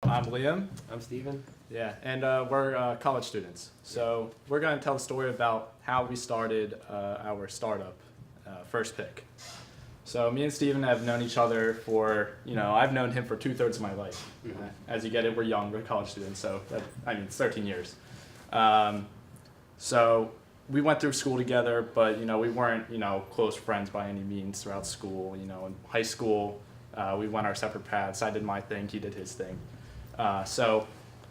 I'm Liam. I'm Steven. Yeah, and we're college students. So we're going to tell the story about how we started our startup, First Pick. So me and Steven have known each other for, I've known him for 2/3 of my life. Mm-hmm. As you get it, we're young, we're college students, so it's 13 years. So we went through school together, but, we weren't, close friends by any means throughout school. In high school, we went our separate paths. I did my thing, he did his thing. So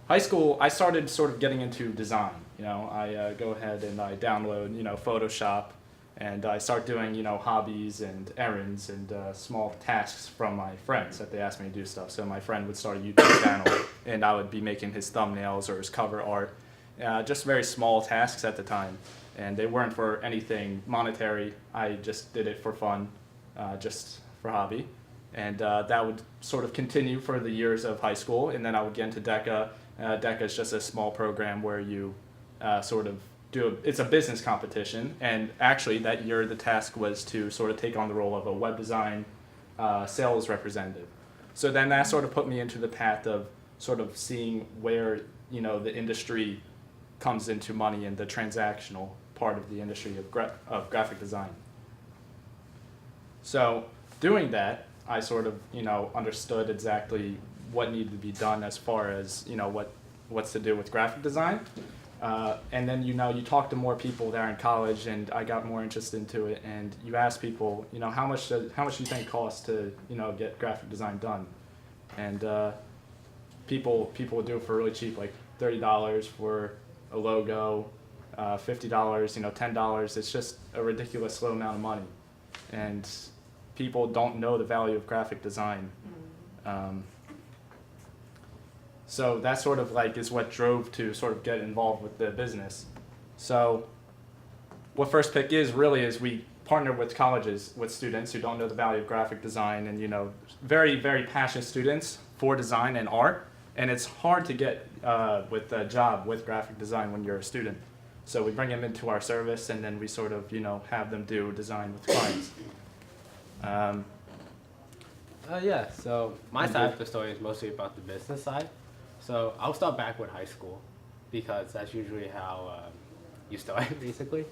high school, I started sort of getting into design. I go ahead and I download, Photoshop, and I start doing, hobbies and errands and small tasks from my friends that they asked me to do stuff. So my friend would start a YouTube channel, and I would be making his thumbnails or his cover art, just very small tasks at the time. And they weren't for anything monetary. I just did it for fun, just for hobby. And that would sort of continue for the years of high school, and then I would get into DECA. DECA is just a small program where you sort of it's a business competition, and actually that year the task was to sort of take on the role of a web design sales representative. So then that sort of put me into the path of sort of seeing where the industry comes into money and the transactional part of the industry of graphic design. So doing that, I sort of, understood exactly what needed to be done as far as, what's to do with graphic design. And then, you talk to more people there in college, and I got more interested into it. And you ask people, how much do you think it costs to, get graphic design done? And people would do it for really cheap, like $30 for a logo, $50, $10. It's just a ridiculous low amount of money. And people don't know the value of graphic design. So that sort of is what drove to sort of get involved with the business. So what First Pick is we partner with colleges, with students who don't know the value of graphic design, and very, very passionate students for design and art. And it's hard to get with a job with graphic design when you're a student. So we bring them into our service, and then we sort of have them do design with clients. So my side of the story is mostly about the business side. So I'll start back with high school, because that's usually how you start, basically.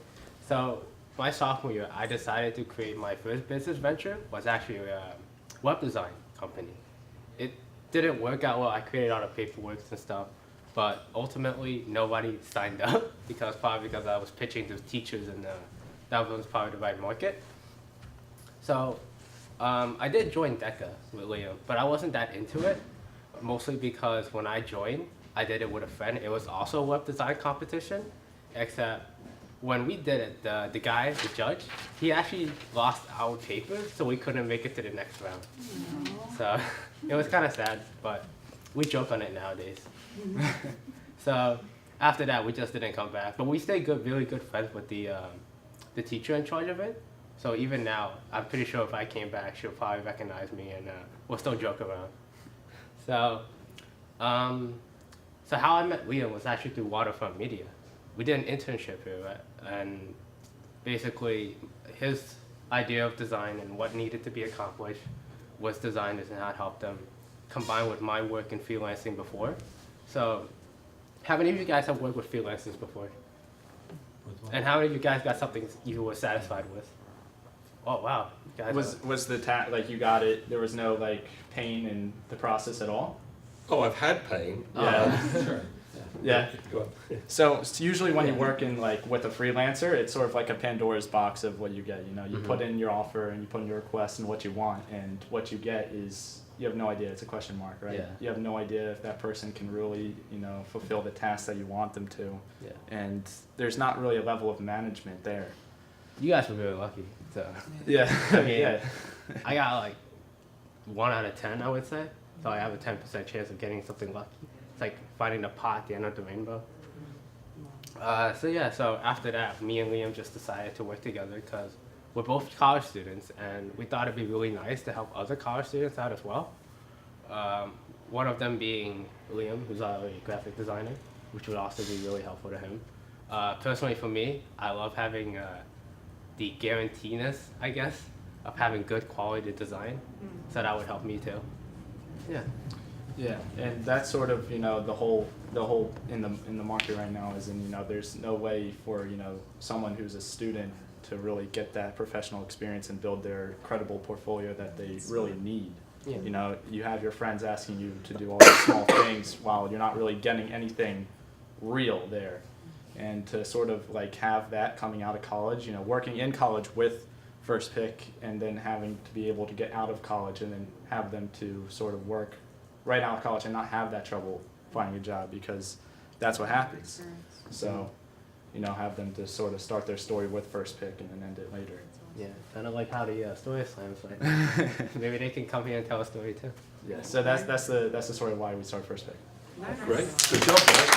So my sophomore year, I decided to create my first business venture, was actually a web design company. It didn't work out well. I created all the paperwork and stuff, but ultimately nobody signed up, probably because I was pitching to teachers, and that was probably the right market. So I did join DECA with Liam, but I wasn't that into it, mostly because when I joined, I did it with a friend. It was also a web design competition, except when we did it, the guy, the judge, he actually lost our paper, so we couldn't make it to the next round. So it was kind of sad, but we joke on it nowadays. So after that, we just didn't come back. But we stayed really good friends with the teacher in charge of it. So even now, I'm pretty sure if I came back, she'll probably recognize me, and we'll still joke around. So, so how I met Liam was actually through Waterfront Media. We did an internship here, right? And basically his idea of design and what needed to be accomplished was designers and how it helped them, combined with my work in freelancing before. So how many of you guys have worked with freelancers before? And how many of you guys got something you were satisfied with? Oh wow! Was the you got it? There was no pain in the process at all. Oh, I've had pain. Yeah. Sure. Yeah. Go on. So usually when you work in with a freelancer, it's sort of like a Pandora's box of what you get. You put in your offer and you put in your request and what you want, and what you get is you have no idea. It's a question mark, right? Yeah. You have no idea if that person can really fulfill the task that you want them to. Yeah. And there's not really a level of management there. You guys were really lucky. So Yeah. I mean, Yeah. I got 1 out of 10, I would say. So I have a 10% chance of getting something lucky. It's like finding a pot at the end of the rainbow. So after that, me and Liam just decided to work together because we're both college students, and we thought it'd be really nice to help other college students out as well. One of them being Liam, who's a graphic designer, which would also be really helpful to him. Personally for me, I love having the guaranteedness, I guess, of having good quality design. So that would help me too. Yeah. Yeah, and that's sort of, you know, the whole in the market right now is, you know, there's no way for, you know, someone who's a student to really get that professional experience and build their credible portfolio that they really need. Yeah. You know, you have your friends asking you to do all these small things while you're not really getting anything real there. And to sort of like have that coming out of college, you know, working in college with First Pick and then having to be able to get out of college and then have them to sort of work right out of college and not have that trouble finding a job, because that's what happens. So, you know, have them to sort of start their story with First Pick and then end it later. Yeah, kind of like how the story slams like. Maybe they can come here and tell a story too. Yeah, so that's the story of why we started First Pick. Great. Good job, guys.